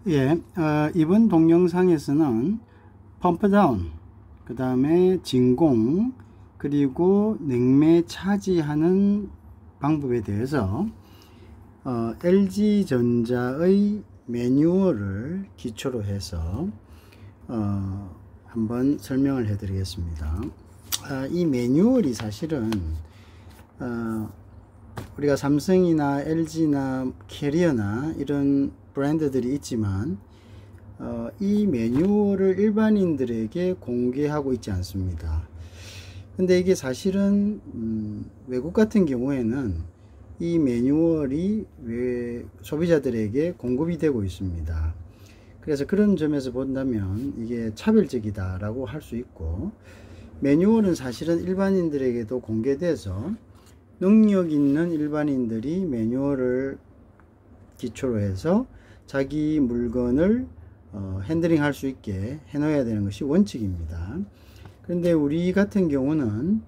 예, 이번 동영상에서는 펌프 다운, 그 다음에 진공, 그리고 냉매 차지하는 방법에 대해서 LG전자의 매뉴얼을 기초로 해서 한번 설명을 해 드리겠습니다. 이 매뉴얼이 사실은 우리가 삼성이나 LG나 캐리어나 이런 브랜드들이 있지만 이 매뉴얼을 일반인들에게 공개하고 있지 않습니다. 근데 이게 사실은 외국 같은 경우에는 이 매뉴얼이 소비자들에게 공급이 되고 있습니다. 그래서 그런 점에서 본다면 이게 차별적이다 라고 할 수 있고, 매뉴얼은 사실은 일반인들에게도 공개돼서 능력 있는 일반인들이 매뉴얼을 기초로 해서 자기 물건을 핸들링 할 수 있게 해 놓아야 되는 것이 원칙입니다. 그런데 우리 같은 경우는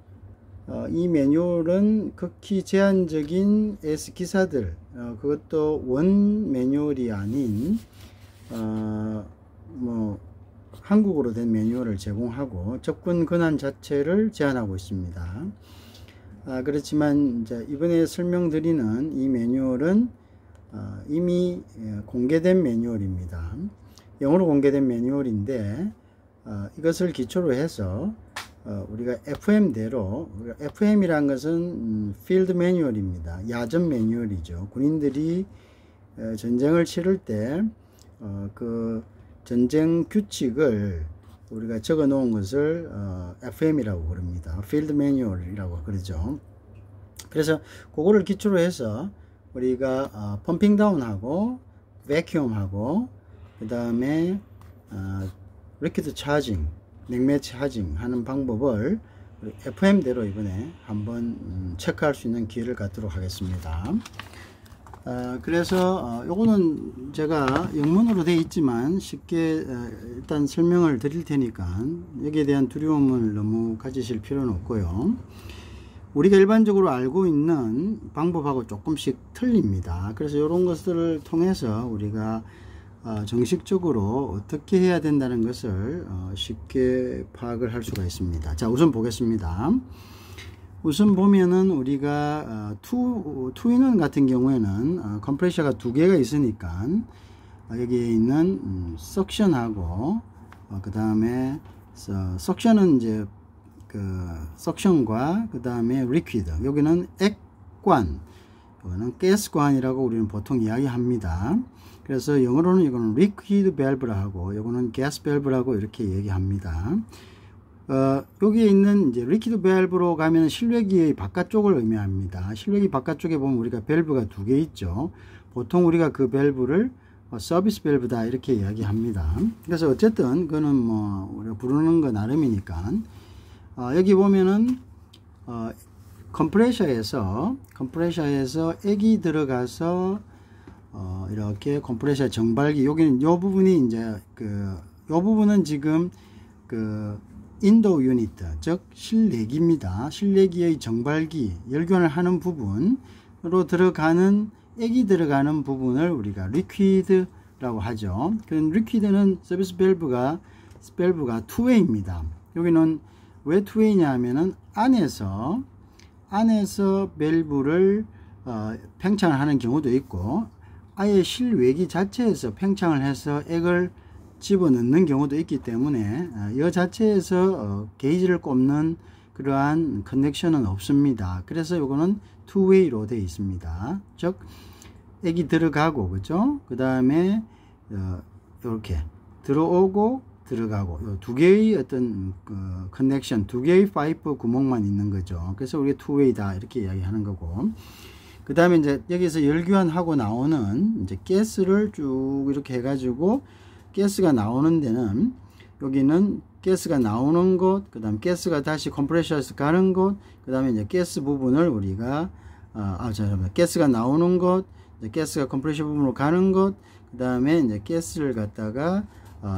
이 매뉴얼은 극히 제한적인 S기사들, 그것도 원 매뉴얼이 아닌 한국어로 된 매뉴얼을 제공하고 접근 권한 자체를 제한하고 있습니다. 그렇지만 이제 이번에 설명드리는 이 매뉴얼은 이미 공개된 매뉴얼입니다. 영어로 공개된 매뉴얼인데 이것을 기초로 해서 우리가 FM대로, FM이란 것은 필드 매뉴얼입니다. 야전 매뉴얼이죠. 군인들이 전쟁을 치를 때 그 전쟁 규칙을 우리가 적어 놓은 것을 FM이라고 부릅니다. 필드 매뉴얼이라고 그러죠. 그래서 그거를 기초로 해서 우리가 펌핑 다운하고 베큐엄하고 그 다음에 리퀴드 차징, 냉매 차징 하는 방법을 FM대로 이번에 한번 체크할 수 있는 기회를 갖도록 하겠습니다. 그래서 요거는 제가 영문으로 되어 있지만 쉽게 일단 설명을 드릴 테니까 여기에 대한 두려움을 너무 가지실 필요는 없고요. 우리가 일반적으로 알고 있는 방법하고 조금씩 틀립니다. 그래서 이런 것들을 통해서 우리가 정식적으로 어떻게 해야 된다는 것을 쉽게 파악을 할 수가 있습니다. 자, 우선 보겠습니다. 우선 보면은 우리가 투인원 같은 경우에는 컴프레셔가 두 개가 있으니까 여기에 있는 석션하고 그 다음에 석션은 이제 석션과 그 다음에 리퀴드, 여기는 액관, 이거는 가스관이라고 우리는 보통 이야기합니다. 그래서 영어로는 이거는 리퀴드 밸브라 하고 이거는 가스 밸브라고 이렇게 얘기합니다. 여기에 있는 이제 리퀴드 밸브로 가면 실외기의 바깥쪽을 의미합니다. 실외기 바깥쪽에 보면 우리가 밸브가 두 개 있죠. 보통 우리가 그 밸브를 서비스 밸브다 이렇게 이야기합니다. 그래서 어쨌든 그거는 우리가 부르는 거 나름이니까 여기 보면은 컴프레셔에서 액이 들어가서 이렇게 컴프레셔 정발기, 여기는 요 부분이 이제 요 부분은 지금 인도어 유닛, 즉 실내기입니다. 실내기의 정발기, 열교환을 하는 부분으로 들어가는 액이 들어가는 부분을 우리가 리퀴드라고 하죠. 그 리퀴드는 서비스 밸브가 투웨이입니다. 여기는 왜 투웨이냐 하면은 안에서 밸브를 팽창을 하는 경우도 있고 아예 실외기 자체에서 팽창을 해서 액을 집어넣는 경우도 있기 때문에 이 자체에서 게이지를 꼽는 그러한 커넥션은 없습니다. 그래서 이거는 투웨이로 되어 있습니다. 즉 액이 들어가고, 그죠? 그 다음에 이렇게 들어오고 들어가고 요 두 개의 어떤 커넥션, 두 개의 파이프 구멍만 있는 거죠. 그래서 우리가 투웨이다 이렇게 이야기하는 거고, 그 다음에 이제 여기서 열교환하고 나오는 이제 가스를 쭉 이렇게 해가지고 가스가 나오는 데는 여기는 가스가 나오는 곳, 그 다음 가스가 다시 컴프레셔에서 가는 곳, 그 다음에 이제 가스 부분을 우리가 가스가 나오는 곳, 이제 가스가 컴프레셔 부분으로 가는 곳, 그 다음에 이제 가스를 갖다가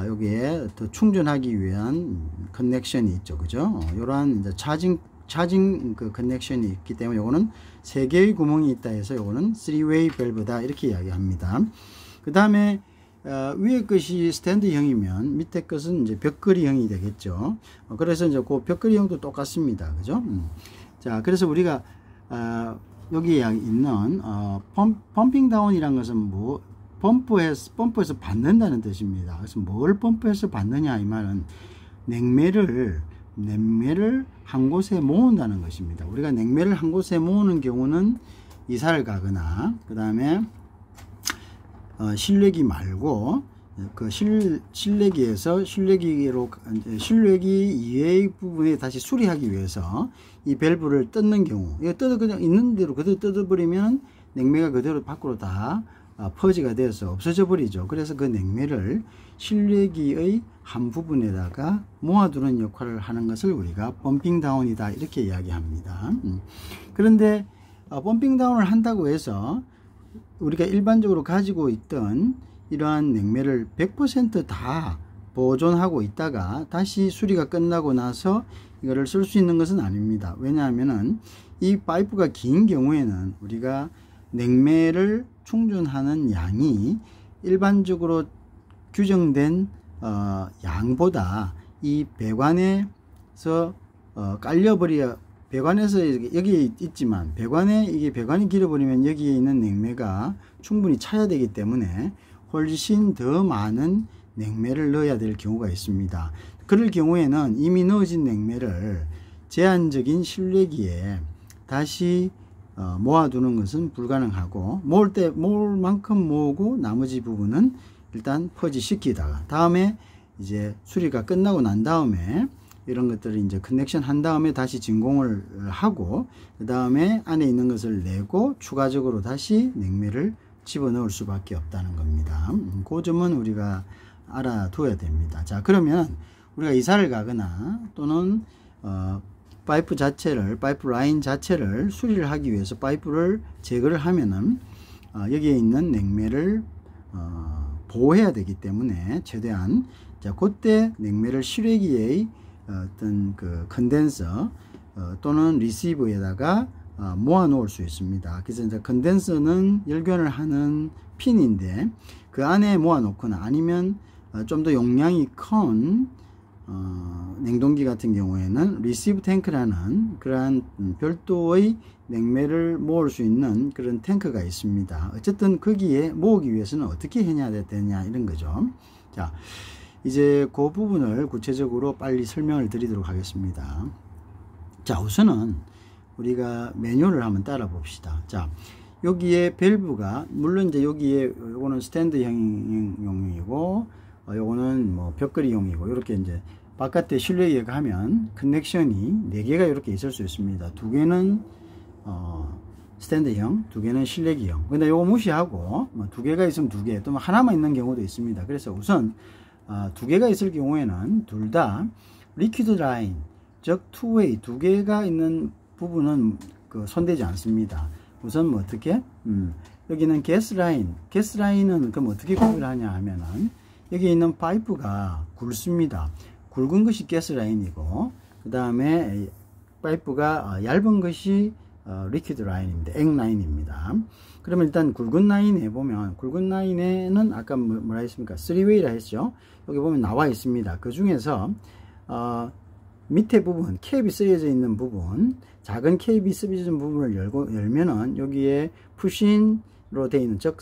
여기에 더 충전하기 위한 커넥션이 있죠, 그죠? 이러한 이제 차징 그 커넥션이 있기 때문에 요거는 3개의 구멍이 있다 해서 요거는 3-way 밸브다 이렇게 이야기합니다. 그 다음에 위에 것이 스탠드형이면 밑에 것은 이제 벽걸이형이 되겠죠. 그래서 이제 그 벽걸이형도 똑같습니다. 그죠? 자, 그래서 우리가 여기에 있는 펌핑 다운이란 것은 뭐 펌프에서 받는다는 뜻입니다. 그래서 뭘 펌프에서 받느냐 이 말은 냉매를 한 곳에 모은다는 것입니다. 우리가 냉매를 한 곳에 모으는 경우는 이사를 가거나 그 다음에 실외기 말고 그 실외기에서 실외기 이외의 부분에 다시 수리하기 위해서 이 밸브를 뜯는 경우, 이거 그냥 있는 대로 그대로 뜯어버리면 냉매가 그대로 밖으로 다 퍼지가 되어서 없어져 버리죠. 그래서 그 냉매를 실외기의 한 부분에다가 모아두는 역할을 하는 것을 우리가 펌핑 다운이다 이렇게 이야기합니다. 그런데 펌핑 다운을 한다고 해서 우리가 일반적으로 가지고 있던 이러한 냉매를 100% 다 보존하고 있다가 다시 수리가 끝나고 나서 이거를 쓸 수 있는 것은 아닙니다. 왜냐하면은 이 파이프가 긴 경우에는 우리가 냉매를 충전하는 양이 일반적으로 규정된 양보다 이 배관에서 배관에서 여기 있지만 배관이 길어버리면 여기에 있는 냉매가 충분히 차야 되기 때문에 훨씬 더 많은 냉매를 넣어야 될 경우가 있습니다. 그럴 경우에는 이미 넣어진 냉매를 제한적인 실외기에 다시 모아두는 것은 불가능하고 모을 만큼 모으고 나머지 부분은 일단 퍼지시키다가 다음에 이제 수리가 끝나고 난 다음에 이런 것들을 이제 커넥션 한 다음에 다시 진공을 하고 그 다음에 안에 있는 것을 내고 추가적으로 다시 냉매를 집어넣을 수밖에 없다는 겁니다. 그 점은 우리가 알아둬야 됩니다. 자, 그러면 우리가 이사를 가거나 또는 파이프 라인 자체를 수리를 하기 위해서 파이프를 제거를 하면은 여기에 있는 냉매를 보호해야 되기 때문에 최대한 자, 그때 냉매를 실외기의 어떤 그 컨덴서 또는 리시버에다가 모아 놓을 수 있습니다. 그래서 이제 컨덴서는 열변을 하는 핀인데 그 안에 모아 놓거나 아니면 좀 더 용량이 큰 냉동기 같은 경우에는 리시브 탱크라는 그러한 별도의 냉매를 모을 수 있는 그런 탱크가 있습니다. 어쨌든 거기에 모으기 위해서는 어떻게 해야 되냐 이런 거죠. 자, 이제 그 부분을 구체적으로 빨리 설명을 드리도록 하겠습니다. 자, 우선은 우리가 매뉴얼을 한번 따라 봅시다. 자, 여기에 밸브가 물론 이제 여기에 요거는 스탠드형이고 요거는 뭐 벽걸이용이고 이렇게 이제 바깥에 실내에 가면 커넥션이 4개가 이렇게 있을 수 있습니다. 2개는 스탠드형, 2개는 실내기형. 근데 요거 무시하고 뭐 2개가 있으면 2개, 또 하나만 있는 경우도 있습니다. 그래서 우선 2개가 있을 경우에는 둘 다 리퀴드 라인, 즉 투웨이 2개가 있는 부분은 손대지 않습니다. 우선 뭐 어떻게? 여기는 가스라인은 그럼 어떻게 구별하냐 하면은 여기 있는 파이프가 굵습니다. 굵은 것이 가스라인이고 그 다음에 파이프가 얇은 것이 리퀴드 라인입니다. 액라인입니다. 그러면 일단 굵은 라인에 보면 굵은 라인에는 아까 뭐라 했습니까? 3웨이라 했죠. 여기 보면 나와 있습니다. 그 중에서 밑에 부분 캡이 쓰여져 있는 부분, 작은 캡이 쓰여져 있는 부분을 열면은 여기에 푸신으로 되어 있는 즉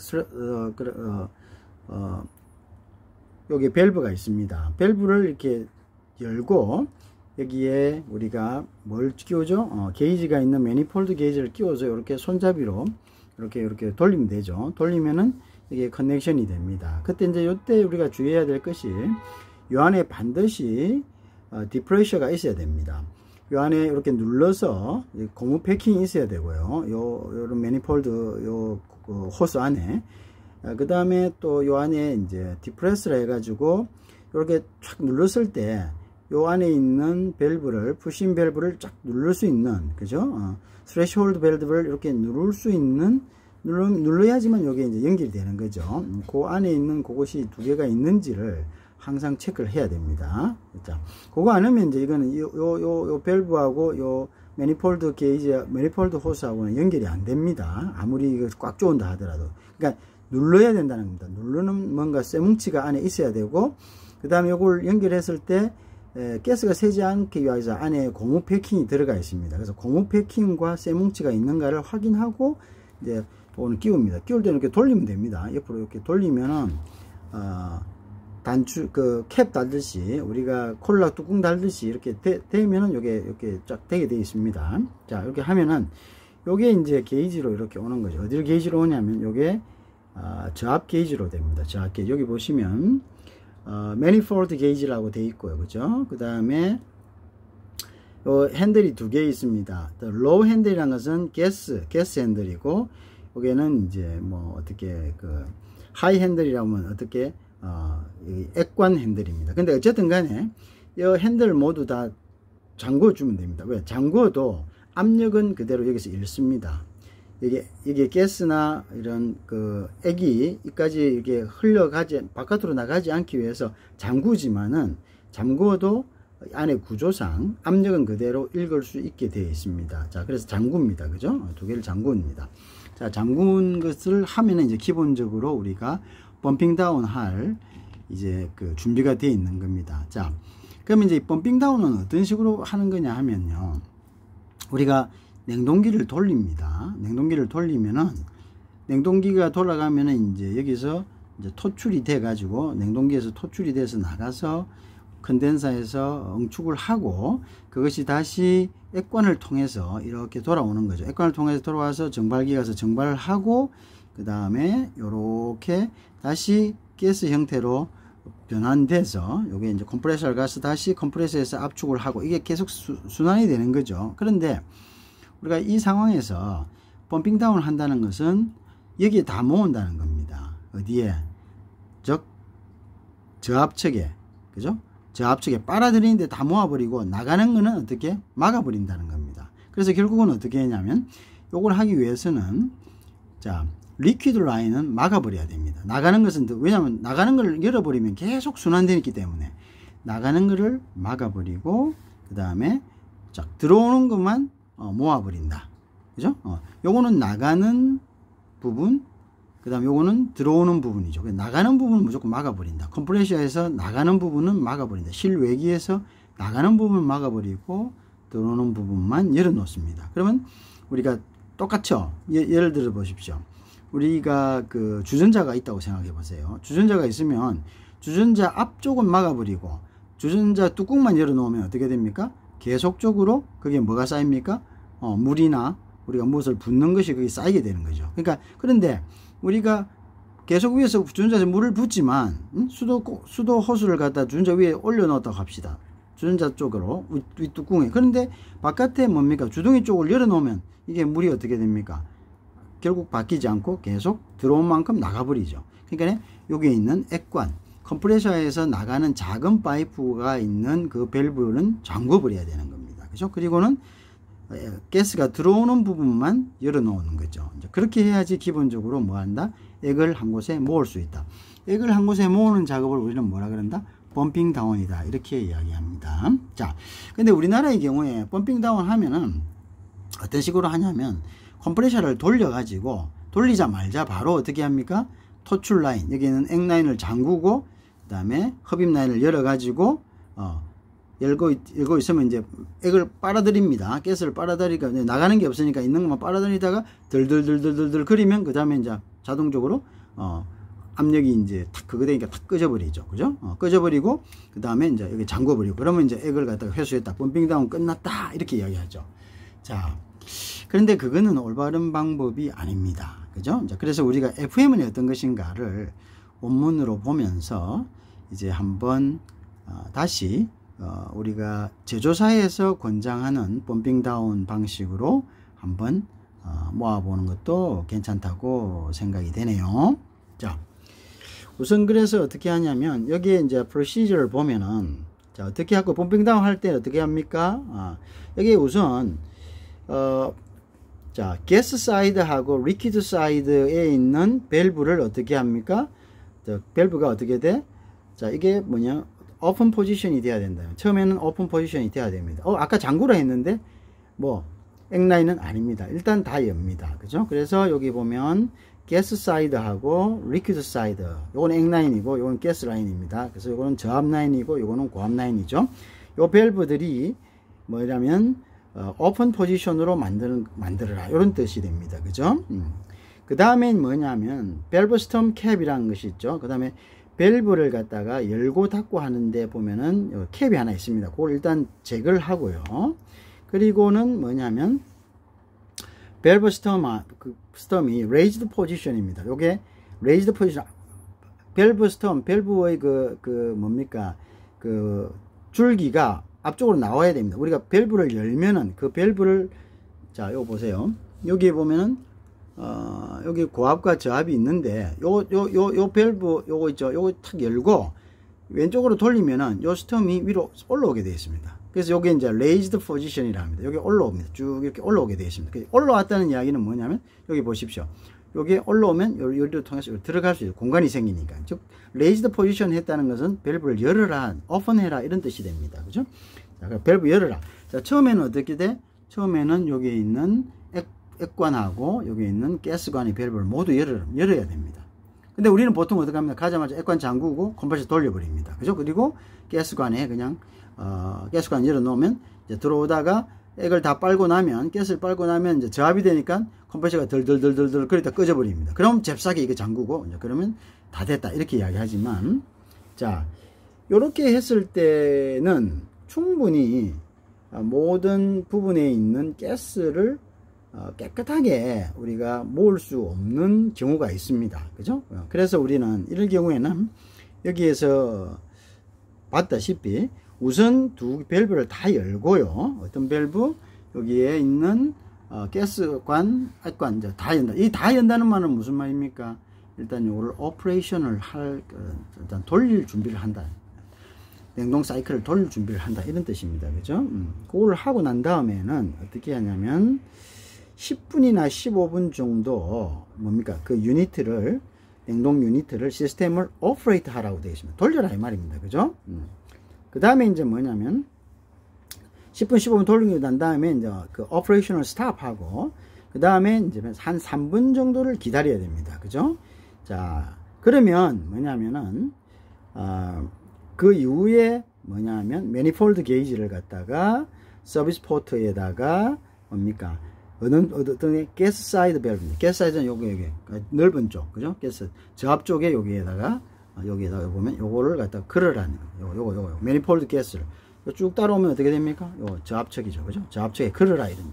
여기 밸브가 있습니다. 밸브를 이렇게 열고 여기에 우리가 뭘 끼우죠? 게이지가 있는 매니폴드 게이지를 끼워서 이렇게 손잡이로 이렇게 돌리면 되죠. 돌리면은 이게 커넥션이 됩니다. 그때 이제 이때 우리가 주의해야 될 것이 이 안에 반드시 디프레셔가 있어야 됩니다. 이 안에 이렇게 눌러서 고무 패킹이 있어야 되고요. 요런 매니폴드 호스 안에 그 다음에 또 요 안에 이제 디프레스라 해가지고 이렇게 쫙 눌렀을 때 요 안에 있는 밸브를 푸신 밸브를 쫙 누를 수 있는 그죠? 스레시홀드 밸브를 이렇게 누를 수 있는 눌러야지만 여기에 이제 연결이 되는 거죠. 그 안에 있는 그것이 2개가 있는지를 항상 체크를 해야 됩니다. 자, 그거 안 하면 이제 이거는 요 밸브하고 요 매니폴드 게이지, 매니폴드 호스하고는 연결이 안 됩니다. 아무리 이거 꽉 조은다 하더라도. 그러니까 눌러야 된다는 겁니다. 누르는 뭔가 쇠뭉치가 안에 있어야 되고, 그 다음에 이걸 연결했을 때 가스가 새지 않기 위해서 안에 고무 패킹이 들어가 있습니다. 그래서 고무 패킹과 쇠뭉치가 있는가를 확인하고 이제 이거는 끼웁니다. 끼울 때는 이렇게 돌리면 됩니다. 옆으로 이렇게 돌리면은 단추 캡 달듯이, 우리가 콜라 뚜껑 달듯이 이렇게 되면은 요게 이렇게 쫙 되게 되어 있습니다. 자, 이렇게 하면은 요게 이제 게이지로 이렇게 오는 거죠. 어디를 게이지로 오냐면 요게 저압 게이지로 됩니다. 저압 게이지. 여기 보시면 manifold 게이지라고 되어 있고요. 그죠? 그 다음에 요 핸들이 두 개 있습니다. low 핸들이라는 것은 가스 핸들이고, 여기는 이제 뭐 어떻게 하이 핸들이라면 어떻게 액관 핸들입니다. 근데 어쨌든 간에 이 핸들 모두 다 잠궈 주면 됩니다. 왜? 잠궈도 압력은 그대로 여기서 잃습니다. 이게 가스나 이런 액이 여기까지 이렇게 흘러가지, 바깥으로 나가지 않기 위해서 잠그지만은, 잠궈도 안에 구조상 압력은 그대로 읽을 수 있게 되어 있습니다. 자, 그래서 잠굽니다. 그죠? 두 개를 잠굽니다. 자, 잠군 것을 하면은 이제 기본적으로 우리가 펌핑 다운 할 이제 준비가 되어 있는 겁니다. 자, 그러면 이제 펌핑 다운은 어떤 식으로 하는 거냐 하면요, 우리가 냉동기를 돌립니다. 냉동기를 돌리면은, 냉동기가 돌아가면은 이제 여기서 이제 토출이 돼 가지고, 냉동기에서 토출이 돼서 나가서 컨덴서에서 응축을 하고, 그것이 다시 액관을 통해서 이렇게 돌아오는 거죠. 액관을 통해서 돌아와서 정발기 가서 정발을 하고, 그 다음에 요렇게 다시 가스 형태로 변환돼서 요게 이제 컴프레서를 가서 다시 컴프레서에서 압축을 하고, 이게 계속 순환이 되는 거죠. 그런데 우리가 이 상황에서 펌핑 다운을 한다는 것은 여기에 다 모은다는 겁니다. 어디에? 즉 저압측에, 그죠? 저압측에 빨아들이는데 다 모아버리고, 나가는 거는 어떻게 막아버린다는 겁니다. 그래서 결국은 어떻게 했냐면, 요걸 하기 위해서는, 자, 리퀴드 라인은 막아버려야 됩니다. 나가는 것은, 왜냐하면 나가는 걸 열어버리면 계속 순환되기 때문에 나가는 거를 막아버리고, 그 다음에 자, 들어오는 것만 모아버린다. 그죠? 요거는 나가는 부분, 그 다음 요거는 들어오는 부분이죠. 나가는 부분은 무조건 막아버린다. 컴프레셔에서 나가는 부분은 막아버린다. 실외기에서 나가는 부분은 막아버리고 들어오는 부분만 열어놓습니다. 그러면 우리가 똑같죠? 예를 들어 보십시오. 우리가 주전자가 있다고 생각해 보세요. 주전자가 있으면 주전자 앞쪽은 막아버리고 주전자 뚜껑만 열어놓으면 어떻게 됩니까? 계속적으로 그게 뭐가 쌓입니까? 물이나 우리가 무엇을 붓는 것이 거기 쌓이게 되는 거죠. 그러니까, 그런데 우리가 계속 위에서 주전자에 물을 붓지만, 수도 호스를 갖다 주전자 위에 올려놓았다고 합시다. 주전자 쪽으로, 윗뚜껑에. 그런데 바깥에 뭡니까? 주둥이 쪽을 열어놓으면 이게 물이 어떻게 됩니까? 결국 바뀌지 않고 계속 들어온 만큼 나가버리죠. 그러니까 여기에 있는 액관, 컴프레셔에서 나가는 작은 파이프가 있는 그 밸브는 잠궈버려야 되는 겁니다. 그죠? 그리고는 가스가 들어오는 부분만 열어놓는 거죠. 이제 그렇게 해야지 기본적으로 뭐 한다? 액을 한 곳에 모을 수 있다. 액을 한 곳에 모으는 작업을 우리는 뭐라 그런다? 펌핑 다운이다. 이렇게 이야기합니다. 자, 근데 우리나라의 경우에 펌핑 다운 하면은 어떤 식으로 하냐면, 컴프레셔를 돌려가지고, 돌리자마자 바로 어떻게 합니까? 토출 라인, 여기는 액 라인을 잠그고, 그 다음에 흡입 라인을 열어가지고, 열고 있으면 이제 액을 빨아들입니다. 가스를 빨아들이니까 나가는 게 없으니까 있는 것만 빨아들이다가 덜덜덜덜덜 그리면 그 다음에 이제 자동적으로 압력이 이제 탁 그거 되니까 탁 꺼져버리죠. 그죠? 꺼져버리고 그 다음에 이제 여기 잠궈버리고, 그러면 이제 액을 갖다가 회수했다. 펌핑 다운 끝났다. 이렇게 이야기하죠. 자, 그런데 그거는 올바른 방법이 아닙니다. 그죠? 그래서 우리가 FM은 어떤 것인가를 원문으로 보면서 이제 한번 다시 우리가 제조사에서 권장하는 펌핑 다운 방식으로 한번 모아보는 것도 괜찮다고 생각이 되네요. 자, 우선 그래서 어떻게 하냐면, 여기에 이제 프로시저를 보면은, 자, 어떻게 하고 펌핑 다운 할 때 어떻게 합니까? 여기에 우선 자, 가스 사이드하고 리퀴드 사이드에 있는 밸브를 어떻게 합니까? 밸브가 어떻게 돼? 자, 이게 뭐냐? 오픈 포지션이 돼야 된다. 처음에는 오픈 포지션이 돼야 됩니다. 아까 잠그라 했는데 뭐 액라인은 아닙니다. 일단 다 엽니다. 그죠? 그래서 여기 보면 가스 사이드하고 리퀴드 사이드, 요건 액 라인이고 요건 가스 라인입니다. 그래서 요거는 저압 라인이고 요거는 고압 라인이죠. 요 밸브들이 뭐냐면 오픈 포지션으로 만들어라, 이런 뜻이 됩니다. 그죠? 그 다음에 뭐냐면 밸브 스톰 캡이라는 것이 있죠. 그 다음에 밸브를 갖다가 열고 닫고 하는데 보면은 캡이 하나 있습니다. 그걸 일단 제거를 하고요. 그리고는 뭐냐면 밸브 스톰이 raised position입니다. 요게 raised position, 밸브 스톰, 밸브의 뭡니까, 줄기가 앞쪽으로 나와야 됩니다. 우리가 밸브를 열면은 그 밸브를, 자, 요거 보세요. 여기에 보면은 여기 고압과 저압이 있는데 요 밸브 요거 있죠. 요거 탁 열고 왼쪽으로 돌리면은 요 스톰이 위로 올라오게 되어 있습니다. 그래서 요게 이제 raised position이라 합니다. 여기 올라옵니다. 쭉 이렇게 올라오게 되어 있습니다. 올라왔다는 이야기는 뭐냐면 여기 보십시오. 여기 올라오면 요리를 통해서 들어갈 수 있어요. 공간이 생기니까. 즉 raised position 했다는 것은 밸브를 열어라, 오픈해라, 이런 뜻이 됩니다. 그죠? 자, 밸브 열어라. 자, 처음에는 어떻게 돼? 처음에는 여기에 있는 액관하고 여기 있는 가스관의 밸브를 모두 열어야 됩니다. 근데 우리는 보통 어떻게 합니까? 가자마자 액관 잠그고 컴프레셔 돌려버립니다. 그죠? 그리고 가스관에 그냥 가스관 열어놓으면 이제 들어오다가 액을 다 빨고 나면, 가스를 빨고 나면 이제 저압이 되니까 컴프레셔가 덜덜덜덜 그러다 꺼져버립니다. 그럼 잽싸게 이거 잠그고 이제 그러면 다 됐다, 이렇게 이야기하지만, 자, 요렇게 했을 때는 충분히 모든 부분에 있는 가스를 깨끗하게 우리가 모을 수 없는 경우가 있습니다. 그죠? 그래서 우리는 이런 경우에는 여기에서 봤다시피 우선 두 밸브를 다 열고요. 어떤 밸브? 여기에 있는 가스관, 액관 다 연다. 이 다 연다는 말은 무슨 말입니까? 일단 요거를 오퍼레이션을 일단 돌릴 준비를 한다. 냉동 사이클을 돌릴 준비를 한다, 이런 뜻입니다. 그죠? 그걸 하고 난 다음에는 어떻게 하냐면 10분이나 15분 정도 뭡니까, 그 유니트를, 냉동 유니트를, 시스템을 오퍼레이트 하라고 되어 있습니다. 돌려라, 이 말입니다. 그죠? 그 다음에 이제 뭐냐면 10분 15분 돌리고 난 다음에 이제 그 오퍼레이션을 스탑하고 그 다음에 이제 한 3분 정도를 기다려야 됩니다. 그죠? 자, 그러면 뭐냐면은 그 이후에 뭐냐면 매니폴드 게이지를 갖다가 서비스 포트에다가 뭡니까, 어떤 가스 사이드 밸브입니다. 가스 사이드는 여기 넓은 쪽, 그죠? 가스 저압 쪽에 여기에다가 보면 요거를 갖다 걸으라는 거. 요거 매니폴드 가스를 쭉 따라오면 어떻게 됩니까? 요 저압척이죠, 그죠? 저압척에 걸으라, 이런.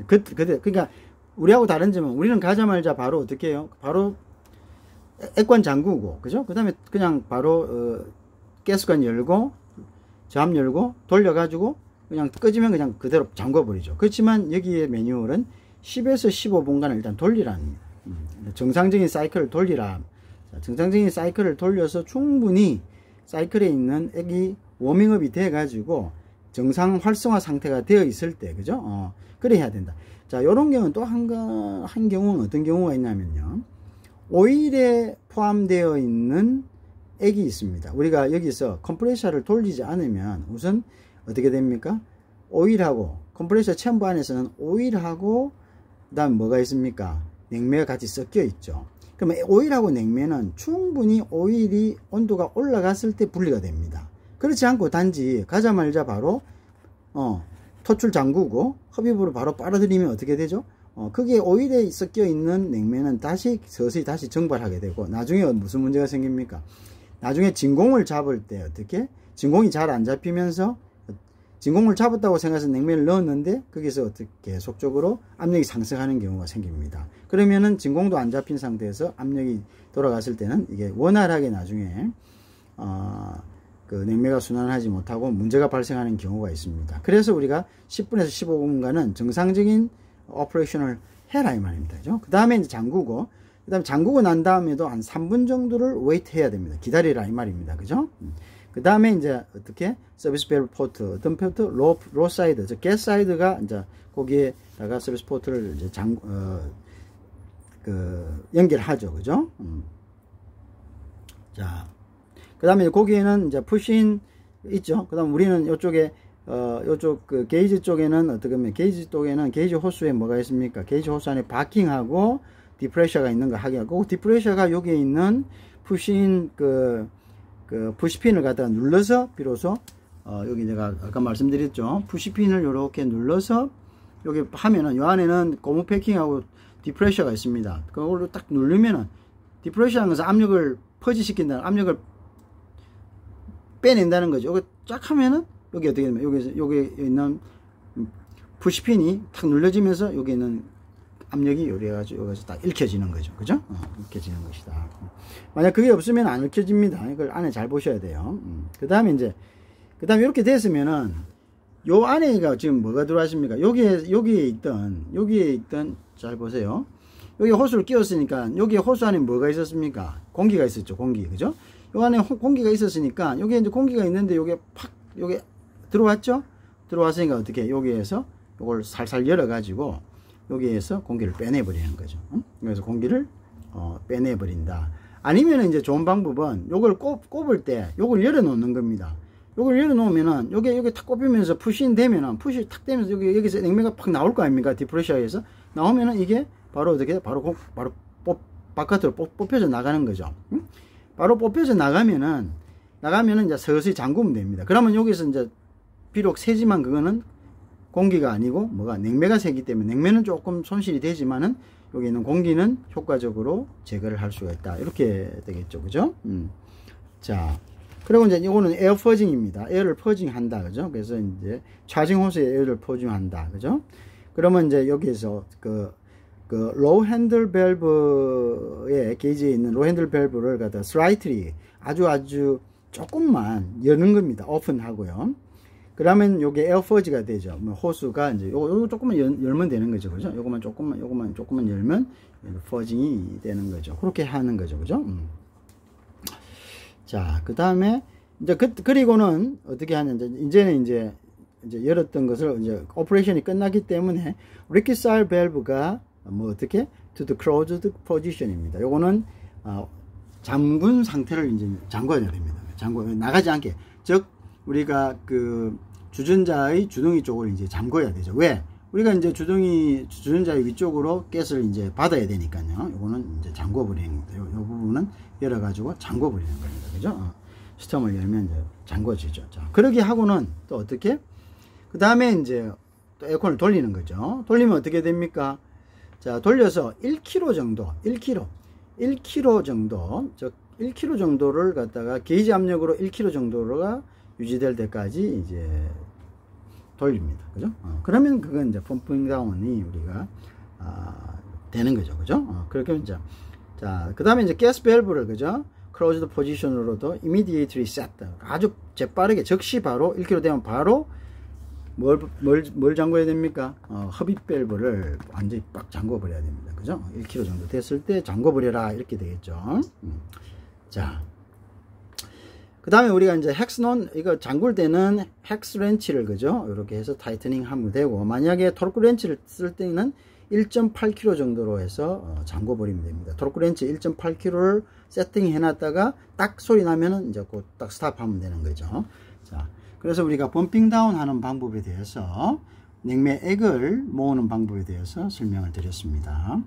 그러니까 우리하고 다른 점은 우리는 가자마자 바로 어떻게 해요? 바로 액관 잠그고, 그죠? 그 다음에 그냥 바로 가스관 열고 저압 열고 돌려가지고 그냥 꺼지면 그냥 그대로 잠궈버리죠. 그렇지만 여기에 매뉴얼은 10에서 15분간을 일단 돌리라는, 정상적인 사이클을 돌리라. 자, 정상적인 사이클을 돌려서 충분히 사이클에 있는 액이 워밍업이 돼 가지고 정상 활성화 상태가 되어 있을 때, 그죠? 그래 해야 된다. 자, 요런 경우는 또 한 경우는 어떤 경우가 있냐면요, 오일에 포함되어 있는 액이 있습니다. 우리가 여기서 컴프레셔를 돌리지 않으면 우선 어떻게 됩니까? 오일하고 컴프레셔 챔버 안에서는 오일하고 그 다음 뭐가 있습니까? 냉매가 같이 섞여 있죠. 그러면 오일하고 냉매는 충분히 오일이 온도가 올라갔을 때 분리가 됩니다. 그렇지 않고 단지 가자마자 바로 토출 잠그고 흡입으로 바로 빨아들이면 어떻게 되죠? 그게 오일에 섞여 있는 냉매는 서서히 다시 증발하게 되고, 나중에 무슨 문제가 생깁니까? 나중에 진공을 잡을 때 어떻게? 진공이 잘 안 잡히면서 진공을 잡았다고 생각해서 냉매를 넣었는데 거기서 어떻게 계속적으로 압력이 상승하는 경우가 생깁니다. 그러면은 진공도 안 잡힌 상태에서 압력이 돌아갔을 때는 이게 원활하게 나중에 그 냉매가 순환하지 못하고 문제가 발생하는 경우가 있습니다. 그래서 우리가 10분에서 15분간은 정상적인 오퍼레이션을 해라, 이 말입니다. 그 다음에 이제 잠그고, 그 다음에 잠그고 난 다음에도 한 3분 정도를 웨이트 해야 됩니다. 기다리라, 이 말입니다. 그죠? 그 다음에 이제 어떻게 서비스 밸브 포트, 어떤 포트? 로 사이드, 저 가스 사이드가 이제 거기에다가 서비스 포트를 이제 연결하죠. 그죠? 자, 그 다음에 거기에는 이제 푸신 있죠. 그 다음 우리는 이쪽에 요쪽 그 게이지 쪽에는 어떻게 하면 게이지 쪽에는 게이지 호스에 뭐가 있습니까? 게이지 호스 안에 바킹하고 디프레셔가 있는 거 확인하고, 디프레셔가 여기에 있는 푸신 그 푸시핀을 갖다가 눌러서 비로소 여기 제가 아까 말씀드렸죠. 푸시핀을 이렇게 눌러서 여기 하면은 요 안에는 고무 패킹하고 디프레셔가 있습니다. 그걸로 딱 누르면은 디프레셔라는 것은 압력을 퍼지시킨다는, 압력을 빼낸다는 거죠. 이거 쫙 하면은 여기 어떻게 되면 여기 있는 푸시핀이 탁 눌러지면서 여기 있는 압력이 요래가지고 여기서 딱 읽혀지는 거죠. 그죠? 읽혀지는 것이다. 만약 그게 없으면 안 읽혀집니다. 이걸 안에 잘 보셔야 돼요. 그 다음에 이렇게 됐으면은 요 안에가 지금 뭐가 들어왔습니까? 여기에 있던 잘 보세요. 여기 호수를 끼웠으니까 여기에 호수 안에 뭐가 있었습니까? 공기가 있었죠. 공기. 그죠? 요 안에 공기가 있었으니까 여기에 이제 공기가 있는데 요게 들어왔죠? 들어왔으니까 어떻게 여기에서 요걸 살살 열어 가지고 여기에서 공기를 빼내버리는 거죠. 그래서 공기를 빼내버린다. 아니면 이제 좋은 방법은 요걸 꼽을 때 요걸 열어 놓는 겁니다. 요걸 열어 놓으면은 여기 탁 꼽히면서 푸시 탁 되면서 여기서 냉매가 팍 나올 거 아닙니까? 디프레셔에서 나오면은 이게 바로 어떻게 바로 바깥으로 뽑혀져 나가는 거죠. 바로 뽑혀져 나가면은 이제 서서히 잠그면 됩니다. 그러면 여기서 이제 비록 세지만 그거는 공기가 아니고 냉매가 새기 때문에 냉매는 조금 손실이 되지만은 여기 있는 공기는 효과적으로 제거를 할 수가 있다. 이렇게 되겠죠. 그죠? 자, 그리고 이제 이거는 에어 퍼징입니다. 에어를 퍼징한다. 그죠? 그래서 이제 차징 호스에 에어를 퍼징한다. 그죠? 그러면 이제 여기에서 그 로우 핸들 밸브에 게이지에 있는 로우 핸들 밸브를 갖다 슬라이트리 아주 조금만 여는 겁니다. 오픈하고요. 그러면 요게 에어 퍼지가 되죠. 호수가 이제 요거 조금만 열면 되는 거죠. 그죠? 요거만 조금만 열면 퍼징이 되는 거죠. 그렇게 하는 거죠. 그죠? 자, 그 다음에 이제 그리고는 어떻게 하는지 이제는 이제 열었던 것을 이제 오퍼레이션이 끝났기 때문에 reconcile 밸브가 어떻게 to the closed position입니다. 요거는 잠근 상태를 이제 잠궈야 됩니다. 나가지 않게. 즉 우리가 그 주전자의 주둥이 쪽을 이제 잠궈야 되죠. 왜? 우리가 이제 주전자의 위쪽으로 가스를 이제 받아야 되니까요. 요거는 이제 잠궈 버리는 거예요. 요 부분은 열어가지고 잠궈 버리는 겁니다. 그죠? 스톰을 열면 이제 잠궈지죠. 자, 그러게 하고는 또 어떻게? 그 다음에 이제 또 에어컨을 돌리는 거죠. 돌리면 어떻게 됩니까? 자, 돌려서 1kg 정도, 1kg 정도, 즉 1kg 정도를 갖다가 게이지 압력으로 1kg 정도가 유지될 때까지 이제 돌립니다. 그죠? 그러면 그건 이제 펌핑 다운이 우리가 되는 거죠. 그죠? 그렇게 이제 자, 그 다음에 이제 가스 밸브를 그죠? closed position으로도 immediately set 아주 재빠르게 즉시 바로 1kg 되면 바로 뭘 잠궈야 됩니까? 흡입 밸브를 완전히 빡 잠궈 버려야 됩니다. 그죠? 1kg 정도 됐을 때 잠궈 버려라 이렇게 되겠죠. 자, 그 다음에 우리가 이제 헥스논 이거 잠글 때는 헥스 렌치를 그죠? 이렇게 해서 타이트닝 하면 되고, 만약에 토르크 렌치를 쓸 때는 1.8kg 정도로 해서 잠궈 버리면 됩니다. 토르크 렌치 1.8kg를 세팅해 놨다가 딱 소리 나면은 이제 그 딱 스탑하면 되는 거죠. 자, 그래서 우리가 펌핑 다운 하는 방법에 대해서 냉매액을 모으는 방법에 대해서 설명을 드렸습니다.